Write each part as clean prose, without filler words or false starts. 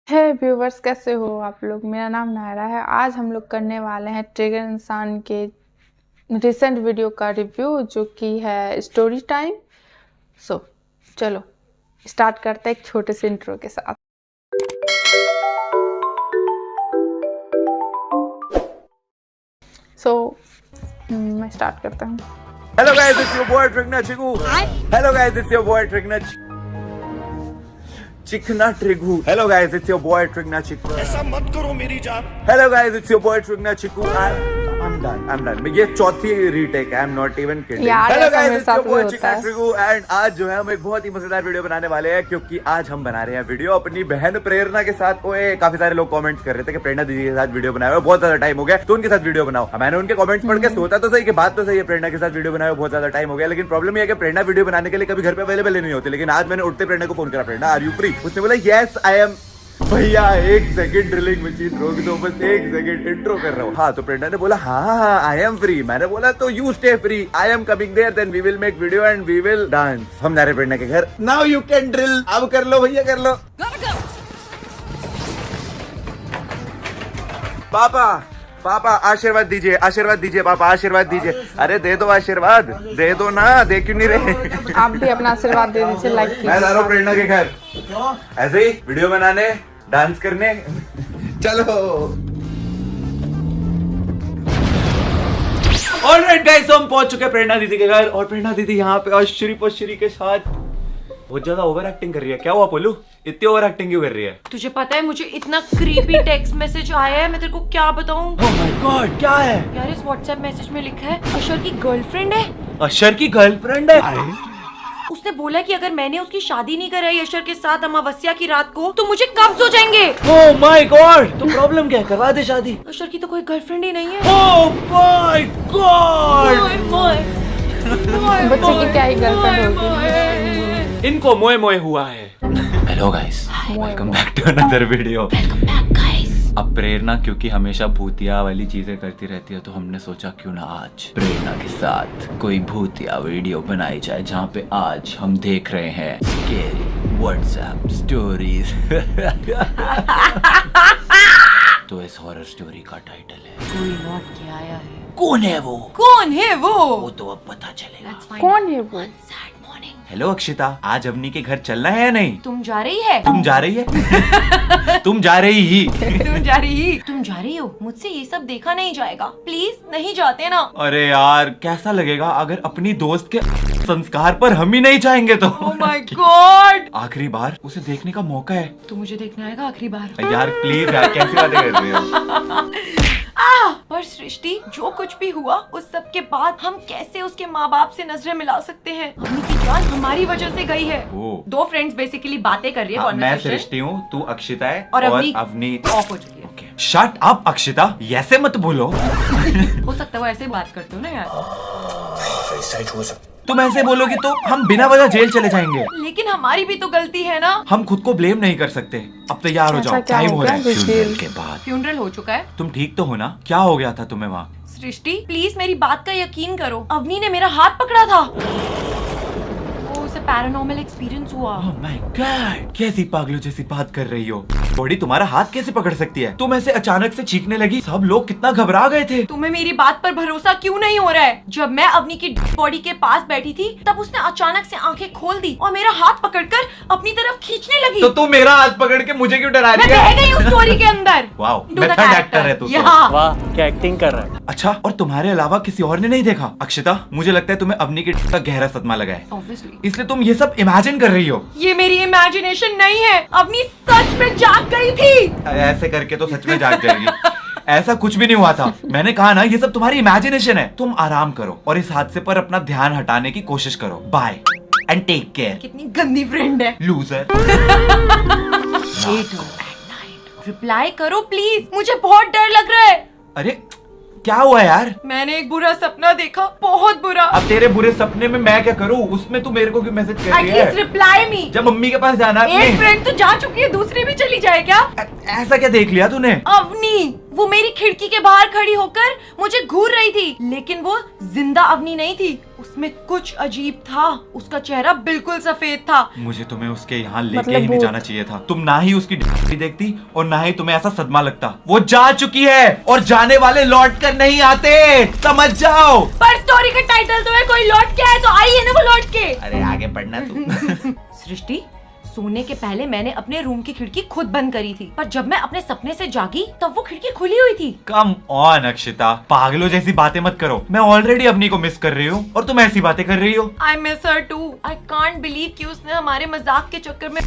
हे viewers, कैसे हो आप लोग। मेरा नाम नायरा है। आज हम लोग करने वाले हैं ट्रिगर इंसान के रिसेंट वीडियो का रिव्यू, जो कि है स्टोरी टाइम। चलो स्टार्ट करते हैं एक छोटे से इंट्रो के साथ। मैं स्टार्ट करता हूँ। Hello guys, it's your boy Trigna Chigu. Hello guys, it's your boy Trigna Chikna Trigu. Hello guys, it's your boy Trigna Chigu. ऐसा मत करो मेरी जान। Hello guys, it's your boy Trigna Chigu. I'm done. ये चौथी retake है. I'm not even kidding. Hello guys, it's your boy Trigna Chigu. And आज जो है हम एक बहुत ही मजेदार वीडियो बनाने वाले हैं, क्योंकि आज हम बना रहे हैं वीडियो अपनी बहन प्रेरणा के साथ। ओए, काफी सारे लोग कमेंट्स कर रहे थे कि प्रेरणा दीदी के साथ वीडियो बनाओ, बहुत ज्यादा टाइम हो गया तो उनके साथ वीडियो बनाओ। मैंने उनके कमेंट्स पढ़ के सोचा तो सही कि बात तो सही है, प्रेरणा के साथ वीडियो बनाओ, बहुत ज्यादा टाइम हो गया। लेकिन प्रॉब्लम ये है कि प्रेरणा वीडियो बनाने के लिए कभी घर पे अवेलेबल नहीं होती। लेकिन आज मैंने उठते प्रेरणा को फोन करा, प्रेरणा आर यू फ्री? उसने बोला यस आई एम। भैया एक सेकंड, ड्रिलिंग मशीन रोक दो, बस एक सेकंड, इंट्रो कर रहा हूँ। हाँ, तो प्रेरणा ने बोला हाँ आई एम फ्री। मैंने बोला तो you stay free, I am coming there, then we will make video and we will dance. हम जा रहे प्रेरणा के घर। Now you can drill. अब कर लो भैया, कर लो। पापा आशीर्वाद दीजिए पापा, आशीर्वाद दीजिए। अरे दे दो आशीर्वाद, दे दो ना, दे क्यों नहीं रहे? आप भी अपना आशीर्वाद दे दीजिए, लाइक कीजिए। मैं जा रहा हूँ प्रेरणा के घर, ऐसे ही वीडियो बनाने, डांस करने। चलो ऑलराइट गाइस, हम पहुंच चुके हैं प्रेरणा दीदी के घर। और प्रेरणा दीदी यहाँ पे अश्री के साथ बहुत ज्यादा ओवर एक्टिंग कर रही है। क्या हुआ पोलू, इतनी ओवर एक्टिंग क्यों कर रही है? तुझे पता है मुझे इतना क्रीपी टेक्स्ट मैसेज आया है, मैं तेरे को क्या बताऊं? ओह माय गॉड, क्या है यार, इस व्हाट्सएप मैसेज में लिखा है अशर की गर्लफ्रेंड है। अशर की गर्लफ्रेंड है? उसने बोला कि अगर मैंने उसकी शादी नहीं कराई अशर के साथ अमावस्या की रात को, तो मुझे कब्ज हो जाएंगे। ओह माय गॉड, तो प्रॉब्लम क्या है, करवा दे शादी। अशर की तो कोई गर्लफ्रेंड ही नहीं है। ओह माय गॉड, बच्चे की क्या ही गर्लफ्रेंड होगी। इनको मोए मोए हुआ है। Hello guys, welcome back to another video. अब प्रेरणा क्योंकि हमेशा भूतिया वाली चीजें करती रहती है, तो हमने सोचा क्यों ना आज प्रेरणा के साथ कोई भूतिया वीडियो बनाई जाए, जहाँ पे आज हम देख रहे हैं स्कैरी व्हाट्सएप स्टोरीज। तो इस हॉरर स्टोरी का टाइटल है कोई लौट के आया है। कौन है वो? कौन है वो तो अब पता चलेगा। कौन है वो? हेलो अक्षिता, आज अवनी के घर चलना है या नहीं? तुम जा रही है? तुम जा रही है? तुम जा रही ही। तुम जा रही हो? मुझसे ये सब देखा नहीं जाएगा, प्लीज नहीं जाते ना। अरे यार, कैसा लगेगा अगर अपनी दोस्त के संस्कार पर हम ही नहीं चाहेंगे तो? ओह माय गॉड, आखिरी बार उसे देखने का मौका है। तो मुझे देखना आएगा आखिरी बार। यार प्लीज यार, कैसी बातें कर रही हो? पर सृष्टि, जो कुछ भी हुआ उस सब के बाद हम कैसे उसके माँ बाप से नजरें मिला सकते हैं? अवनी की जान हमारी वजह से गई है। ओ। 2 फ्रेंड्स बेसिकली बातें कर रही है। मैं सृष्टि हूँ, तू अक्षिता है, और अवनी ऑफ हो चुकी है। शट अप अक्षिता, ऐसे मत बोलो। हो सकता है वो ऐसे बात करते हो ना यार। तुम ऐसे बोलोगी तो हम बिना वजह जेल चले जाएंगे। लेकिन हमारी भी तो गलती है ना। हम खुद को ब्लेम नहीं कर सकते। अब तैयार हो जाओ, टाइम हो रहा है फ्यूनरल के बाद। फ्यूनरल हो चुका है। तुम ठीक तो हो ना? क्या हो गया था तुम्हें वहाँ? सृष्टि प्लीज मेरी बात का यकीन करो, अवनी ने मेरा हाथ पकड़ा था। उसे पैरानॉर्मल एक्सपीरियंस हुआ। ओह माय गॉड, कैसी पागलों जैसी बात कर रही हो? बॉडी तुम्हारा हाथ कैसे पकड़ सकती है? तुम ऐसे अचानक से चीखने लगी, सब लोग कितना घबरा गए थे। तुम्हें मेरी बात पर भरोसा क्यों नहीं हो रहा है? जब मैं अवनी की बॉडी के पास बैठी थी, तब उसने अचानक से आंखें खोल दी और मेरा हाथ पकड़कर अपनी तरफ खींचने लगी। तो तू मेरा हाथ पकड़ के मुझे क्यों डरा रही है? मैं बह गई उस स्टोरी के अंदर। Wow, Do the method actor है तू तो। वाह, क्या एक्टिंग कर रहा है। अच्छा, और तुम्हारे अलावा किसी और ने नहीं देखा? अक्षिता, मुझे लगता है तुम्हें अवनी के का गहरा सदमा लगा है, Obviously. इसलिए तुम ये सब इमेजिन कर रही हो। ये मेरी इमेजिनेशन नहीं है, अवनी सच में जाग गई थी। ऐसे करके तो सच में जाग जाएगी। ऐसा कुछ भी नहीं हुआ था। मैंने कहा ना, ये सब तुम्हारी इमेजिनेशन है। तुम आराम करो और इस हादसे पर अपना ध्यान हटाने की कोशिश करो। Bye and take care. कितनी गंदी फ्रेंड है। लूजर। रिप्लाई करो प्लीज, मुझे बहुत डर लग रहा है। अरे क्या हुआ यार? मैंने एक बुरा सपना देखा, बहुत बुरा। अब तेरे बुरे सपने में मैं क्या करूँ? उसमें तू मेरे को क्यों मैसेज कर रही है? Reply me. जब मम्मी के पास जाना एक फ्रेंड तो जा चुकी है, दूसरी भी चली जाए क्या? ऐसा क्या देख लिया तूने? अवनी, वो मेरी खिड़की के बाहर खड़ी होकर मुझे घूर रही थी, लेकिन वो जिंदा अवनी नहीं थी। उसमें कुछ अजीब था, उसका चेहरा बिल्कुल सफेद था। मुझे तुम्हें उसके यहाँ लेके ही नहीं जाना चाहिए था। तुम ना ही उसकी भी देखती और ना ही तुम्हें ऐसा सदमा लगता। वो जा चुकी है और जाने वाले लौट कर नहीं आते, समझ जाओ। पर स्टोरी का टाइटल तो है कोई लौट के आए तो आई है ना वो लौट के। अरे आगे पढ़ना तू। सृष्टि, सोने के पहले मैंने अपने रूम की खिड़की खुद बंद करी थी, पर जब मैं अपने सपने से जागी तब वो खिड़की खुली हुई थी। कम ऑन अक्षिता, पागलों जैसी बातें मत करो। मैं ऑलरेडी अपनी को मिस कर रही हूँ और तुम ऐसी बातें कर रही हो। I miss her too. I can't believe कि उसने हमारे मजाक के चक्कर में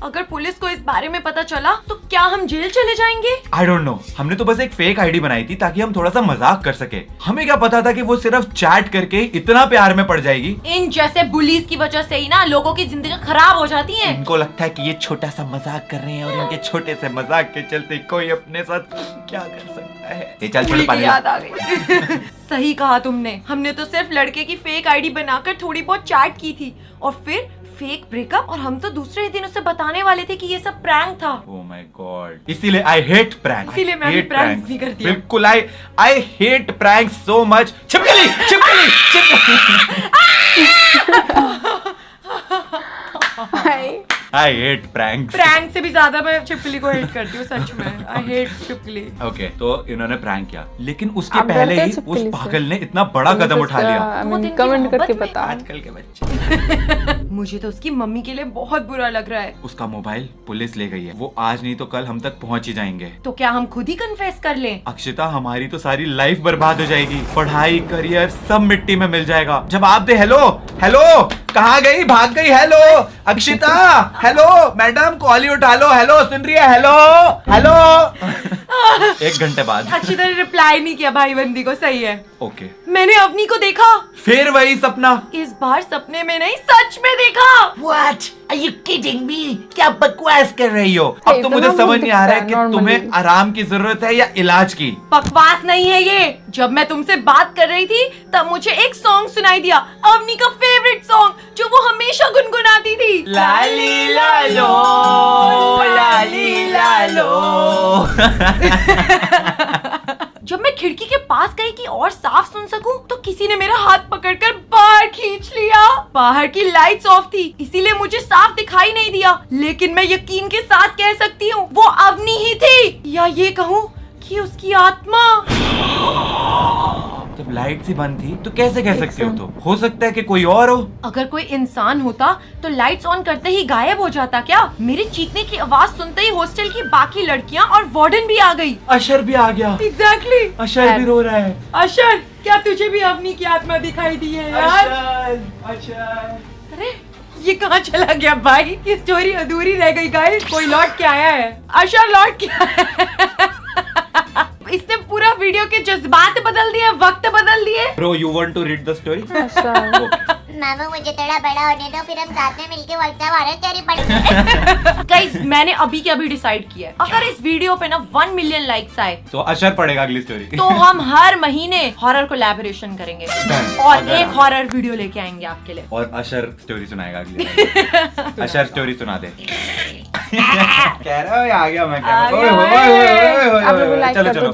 अगर पुलिस को इस बारे में पता चला तो क्या हम जेल चले जाएंगे? I don't know. हमने तो बस एक फेक आईडी बनाई थी ताकि हम थोड़ा सा मजाक कर सके। हमें क्या पता था कि वो सिर्फ चैट करके इतना प्यार में पड़ जाएगी। इन जैसे बुलीज की वजह से ही ना लोगों की जिंदगी खराब हो जाती है। इनको लगता है कि ये छोटा सा मजाक कर रहे हैं और इनके छोटे से मजाक के चलते कोई अपने साथ क्या कर सकता है। ये चल चल पानी याद आ गई। सही कहा तुमने। हमने तो सिर्फ लड़के की फेक आईडी बनाकर थोड़ी बहुत चैट की थी और फिर फेक ब्रेकअप, और हम तो दूसरे ही दिन उसे बताने वाले थे कि ये सब प्रैंक था। Oh my God. इसीलिए आई हेट प्रैंक। इसीलिए मैं भी प्रैंक नहीं करती। बिल्कुल I hate prank so much. छिपकली छिपकली छिपकली। I hate prank. प्रैंक से भी ज्यादा मैं छिपकली को हेट करती हूँ, सच में। आई हेट छिपकली। ओके, तो इन्होंने प्रैंक किया, लेकिन उसके पहले ही उस पागल ने इतना बड़ा कदम उठा लिया। कमेंट करके बता। आजकल के बच्चे। मुझे तो उसकी मम्मी के लिए बहुत बुरा लग रहा है। उसका मोबाइल पुलिस ले गई है। वो आज नहीं तो कल हम तक पहुंच ही जाएंगे। तो क्या हम खुद ही कन्फेस कर लें? अक्षिता, हमारी तो सारी लाइफ बर्बाद हो जाएगी। पढ़ाई, करियर सब मिट्टी में मिल जाएगा। जवाब दे। हेलो हेलो, कहाँ गई? भाग गई। Hello Akshita, hello madam, call ही उठा लो। हेलो, सुन रही है? Hello hello. 1 घंटे बाद अक्षिता ने रिप्लाई नहीं किया भाई बंदी को। सही है। ओके। मैंने अवनी को देखा। फिर वही सपना। इस बार सपने में नहीं, सच में देखा। What? Are you kidding me? क्या बकवास कर रही हो? अब तो मुझे समझ नहीं आ रहा है कि तुम्हें आराम की जरूरत है या इलाज की। बकवास नहीं है ये। जब मैं तुमसे बात कर रही थी तब मुझे एक सॉन्ग सुनाई दिया, अवनी का फेवरेट सॉन्ग जो वो हमेशा गुनगुनाती थी। लाली लालो, लाली लालो। जब मैं खिड़की के पास गई कि और साफ सुन सकूं, तो किसी ने मेरा हाथ पकड़कर बाहर खींच लिया। बाहर की लाइट्स ऑफ थी, इसीलिए मुझे साफ दिखाई नहीं दिया, लेकिन मैं यकीन के साथ कह सकती हूँ वो अवनी ही थी, या ये कहूँ कि उसकी आत्मा। जब लाइट सी बंद थी तो कैसे कह सकती हो? तो हो सकता है कि कोई और हो। अगर कोई इंसान होता तो लाइट्स ऑन करते ही गायब हो जाता क्या? मेरे चीखने की आवाज सुनते ही हॉस्टल की बाकी लड़कियां और वार्डन भी आ गई। अशर भी आ गया। एग्जैक्टली। अशर भी रो रहा है। अशर, क्या तुझे भी अवनी की आत्मा दिखाई दी है यार? अशर। अरे ये कहाँ चला गया भाई? ये स्टोरी अधूरी रह गई गाइस। कोई लौट के आया है। अशर लौट के आया है। इसने पूरा वीडियो के जज्बात बदल दिए, वक्त बदल दिए। Bro, you want to read the story? मामू मुझे थोड़ा बड़ा होने दो, फिर हम साथ में मिलके व्हाट्सएप हॉरर स्टोरी पढ़ेंगे। गाइस, मैंने अभी के अभी डिसाइड किया है, अगर इस वीडियो पे ना 1 मिलियन लाइक्स आए तो अशर पढ़ेगा अगली स्टोरी। तो हम हर महीने हॉरर कोलैबोरेशन करेंगे और एक हॉरर वीडियो लेके आएंगे आपके लिए। और अशर स्टोरी सुनाएगा अगली। अशर स्टोरी सुना दे। कह रहा है आ गया मैं।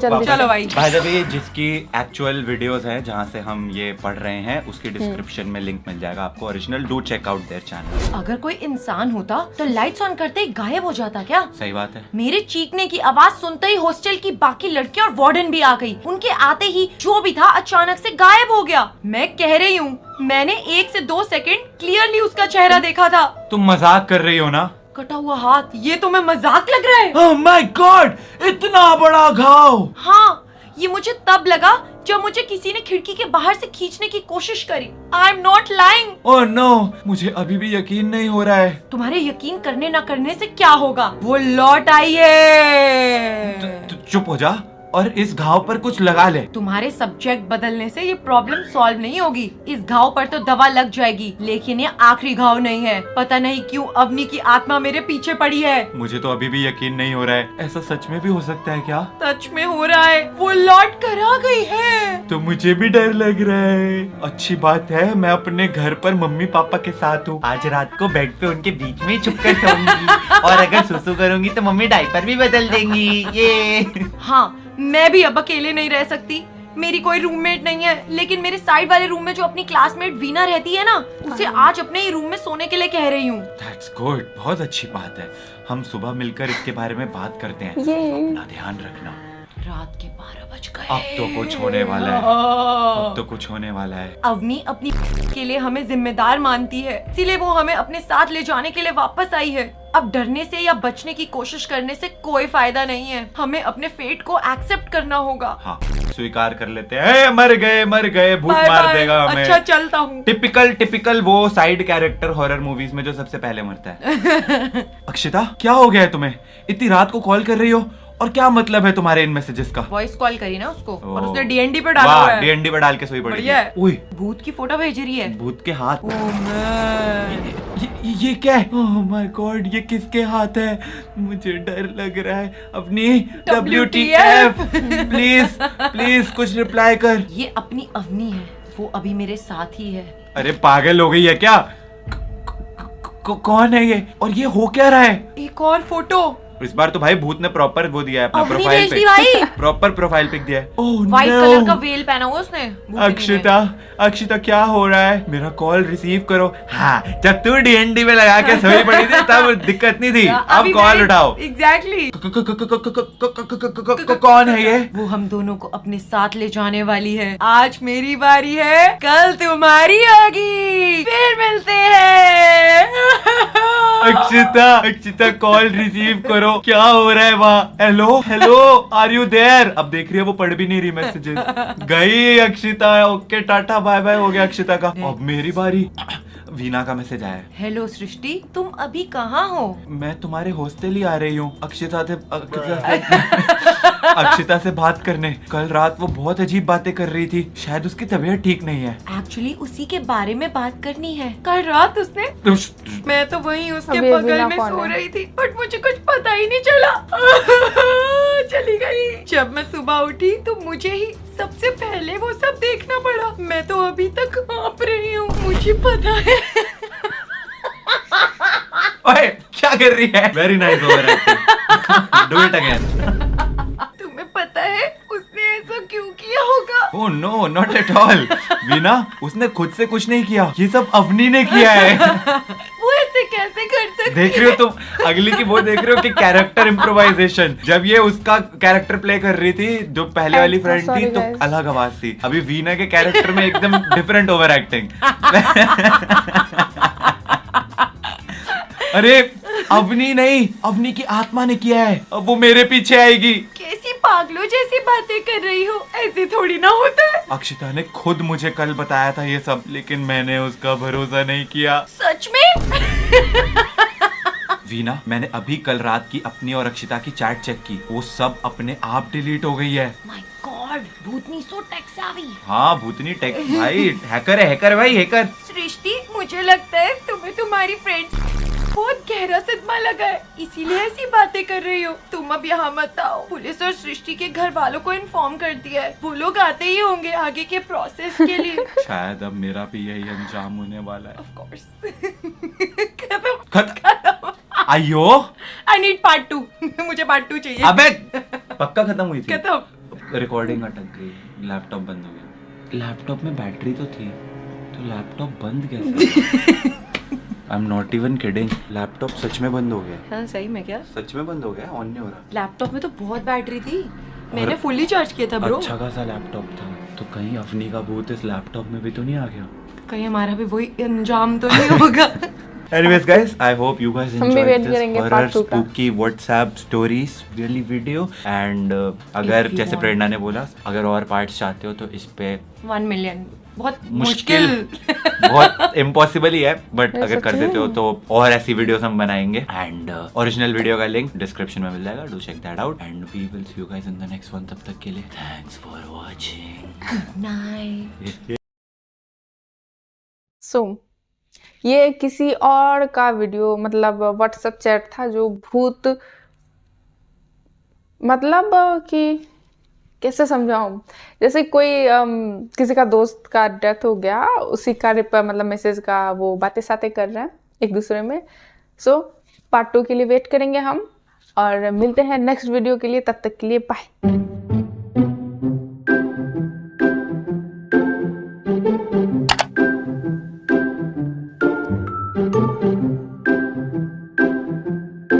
चलो भाई। भाई जिसकी एक्चुअल वीडियोस हैं जहाँ से हम ये पढ़ रहे हैं उसकी डिस्क्रिप्शन में लिंक मिल जाएगा आपको original. Do check out their channel. अगर कोई इंसान होता तो लाइट्स ऑन करते ही गायब हो जाता क्या? सही बात है। मेरे चीखने की आवाज सुनते ही हॉस्टल की बाकी लड़कियां और वार्डन भी आ गई। उनके आते ही जो भी था अचानक से गायब हो गया। मैं कह रही हूँ, मैंने 1 से 2 सेकंड क्लियरली उसका चेहरा देखा था। तुम मजाक कर रही हो ना? कटा हुआ हाथ, ये तो मैं मजाक लग रहा है। Oh my God! इतना बड़ा घाव। हाँ, ये मुझे तब लगा जब मुझे किसी ने खिड़की के बाहर से खींचने की कोशिश करी। I am not lying. Oh no, मुझे अभी भी यकीन नहीं हो रहा है। तुम्हारे यकीन करने ना करने से क्या होगा? वो लौट आई है। चुप हो जा और इस घाव पर कुछ लगा ले। तुम्हारे सब्जेक्ट बदलने से ये प्रॉब्लम सॉल्व नहीं होगी। इस घाव पर तो दवा लग जाएगी, लेकिन ये आखिरी घाव नहीं है। पता नहीं क्यों अवनी की आत्मा मेरे पीछे पड़ी है। मुझे तो अभी भी यकीन नहीं हो रहा है, ऐसा सच में भी हो सकता है क्या? सच में हो रहा है, वो लौट कर आ गई है। तो मुझे भी डर लग रहा है। अच्छी बात है मैं अपने घर पर मम्मी पापा के साथ हूँ। आज रात को बेड पे उनके बीच में छुप कर सोऊंगी और अगर सुसु करूंगी तो मम्मी डायपर भी बदल देंगी। ये हाँ, मैं भी अब अकेले नहीं रह सकती। मेरी कोई रूममेट नहीं है, लेकिन मेरे साइड वाले रूम में जो अपनी क्लासमेट वीना रहती है ना, उसे आज अपने ही रूम में सोने के लिए कह रही हूँ। That's good, बहुत अच्छी बात है। हम सुबह मिलकर इसके बारे में बात करते हैं। अपना ध्यान रखना। रात के 12 बज गए। अब तो कुछ होने वाला है, अब तो कुछ होने वाला है। अवनी अपनी के लिए हमें जिम्मेदार मानती है, इसीलिए वो हमें अपने साथ ले जाने के लिए वापस आई है। अब डरने से या बचने की कोशिश करने से कोई फायदा नहीं है। हमें अपने फेट को एक्सेप्ट करना होगा। हाँ, स्वीकार कर लेते हैं। मर गए, भूत मार देगा हमें। अच्छा चलता हूँ। टिपिकल वो साइड कैरेक्टर हॉरर मूवीज में जो सबसे पहले मरता है। अक्षिता, क्या हो गया है तुम्हें? इतनी रात को कॉल कर रही हो और क्या मतलब है तुम्हारे इन मैसेजेस का? वॉइस कॉल करी ना उसको और उसने डीएनडी पे डाला हुआ है। डीएनडी पे डाल के सोई पड़ी है। भूत की फोटो भेज रही है। भूत के हाथ। ओह ये क्या है? ओह माय गॉड, ये किसके हाथ है? मुझे डर लग रहा है। अपनी WTF प्लीज कुछ रिप्लाई कर। ये अपनी अवनी है, वो अभी मेरे साथ ही है। अरे पागल हो गई है क्या? कौन है ये और ये हो क्या रहा है? एक और फोटो। इस बार तो भाई भूत ने प्रॉपर वो दिया है अपना अवनी प्रोफाइल भेज दी भाई। प्रॉपर प्रोफाइल पिक दिया है। ओह व्हाइट नो, कलर का वेल पहना हुआ उसने। अक्षिता क्या हो रहा है? मेरा कॉल रिसीव करो। हाँ, जब तू डीएनडी में लगा के सोई पड़ी थी तब दिक्कत नहीं थी, अब कॉल उठाओ। एग्जैक्टली। कौन है ये? वो हम दोनों को अपने साथ ले जाने वाली है। आज मेरी बारी है, कल तुम्हारी होगी। फिर मिलते हैं। अक्षिता कॉल रिसीव करो। क्या हो रहा है वहाँ? Hello are you there? अब देख रही है वो पढ़ भी नहीं रही मैसेजेस। गई Akshita. Okay tata bye bye हो गया अक्षिता का। अब मेरी बारी। वीना का मैसेज आया है। हेलो सृष्टि, तुम अभी कहाँ हो? मैं तुम्हारे हॉस्टल ही आ रही हूँ अक्षिता से बात करने। कल रात वो बहुत अजीब बातें कर रही थी, शायद उसकी तबीयत ठीक नहीं है। एक्चुअली उसी के बारे में बात करनी है। कल रात उसने मैं तो वहीं उसके अभी बगल में सो रही थी, बट मुझे कुछ पता ही नहीं चला। चली गई। जब मैं सुबह उठी तो मुझे ही सबसे पहले वो सब देखना पड़ा। मैं तो अभी तक कांप रही हूँ, मुझे पता है। ओए, क्या कर रही है? Very nice over acting. Do it again. तुम्हें पता है उसने ऐसा क्यों किया होगा? Oh no, not at all. Veena, उसने खुद से कुछ नहीं किया, ये सब अवनी ने किया है। वो ऐसे कैसे कर सकती? देख रही हो तुम अगली की वो देख रहे हो कि कैरेक्टर इम्प्रोवाइजेशन। जब ये उसका कैरेक्टर प्ले कर रही थी, जो पहले वाली फ्रेंड थी, तो अलग आवाज थी। अभी वीना के कैरेक्टर में एकदम डिफरेंट ओवर एक्टिंग। अरे अवनी नहीं, अवनी की आत्मा ने किया है। अब वो मेरे पीछे आएगी। कैसी पागलों जैसी बातें कर रही हो, ऐसे थोड़ी ना होता है। अक्षिता ने खुद मुझे कल बताया था ये सब, लेकिन मैंने उसका भरोसा नहीं किया। सच में? वीना, मैंने अभी कल रात की अपनी और अक्षिता की चैट चेक की, वो सब अपने आप डिलीट हो गई है। My God, Bhootni so tech savvy. हाँ, भूतनी टेक भाई, हैकर भाई, हैकर। सृष्टि, मुझे लगता है तुम्हें तुम्हारी फ्रेंड बहुत गहरा सदमा लगा है, इसीलिए ऐसी बातें कर रही हो। तुम अब यहाँ मत आओ, पुलिस और सृष्टि के घर वालों को इन्फॉर्म कर दिया है। वो लोग आते ही होंगे आगे के प्रोसेस के लिए। शायद अब मेरा भी यही अंजाम होने वाला है। Of course. खत्म। आयो, आई नीड पार्ट 2। मुझे पार्ट 2 चाहिए। अबे पक्का खत्म हुई थी। खत्म। रिकॉर्डिंग अटक गई, लैपटॉप बंद हो गया। लैपटॉप में बैटरी तो थी, तो लैपटॉप बंद कैसे? I am not even kidding. Laptop सच में बंद हो गया। हाँ, सही में क्या? सच में बंद हो गया, ऑन नहीं हो रहा। लैपटॉप में तो बहुत बैटरी थी, मैंने फुल्ली चार्ज किया था ब्रो। अच्छा खासा लैपटॉप था, तो कहीं अवनी का भूत इस लैपटॉप में भी तो नहीं आ गया? कहीं हमारा भी वही अंजाम तो नहीं होगा? Anyways guys, I hope you guys हम भी enjoyed वेट this करेंगे horror part 2 का। spooky WhatsApp stories really video and अगर you जैसे want. प्रेरणा ने बोला अगर और पार्ट्स चाहते हो तो इस पे 1 मिलियन बहुत मुश्किल मुश्किल बहुत इम्पॉसिबल ही है, बट ये अगर कर सच देते हो में? तो और ऐसी वीडियोस हम बनाएंगे एंड ओरिजिनल वीडियो का लिंक डिस्क्रिप्शन में मिल जाएगा, do check that out and we will see you guys in the next one. तब तक के लिए thanks for watching. Night. So ये किसी और का वीडियो मतलब व्हाट्सएप चैट था जो भूत मतलब कि कैसे समझाऊं, जैसे कोई किसी का दोस्त का डेथ हो गया, उसी का मतलब मैसेज का वो बातें सातें कर रहे हैं एक दूसरे में। सो पार्ट 2 के लिए वेट करेंगे हम और मिलते हैं नेक्स्ट वीडियो के लिए, तब तक के लिए बाय।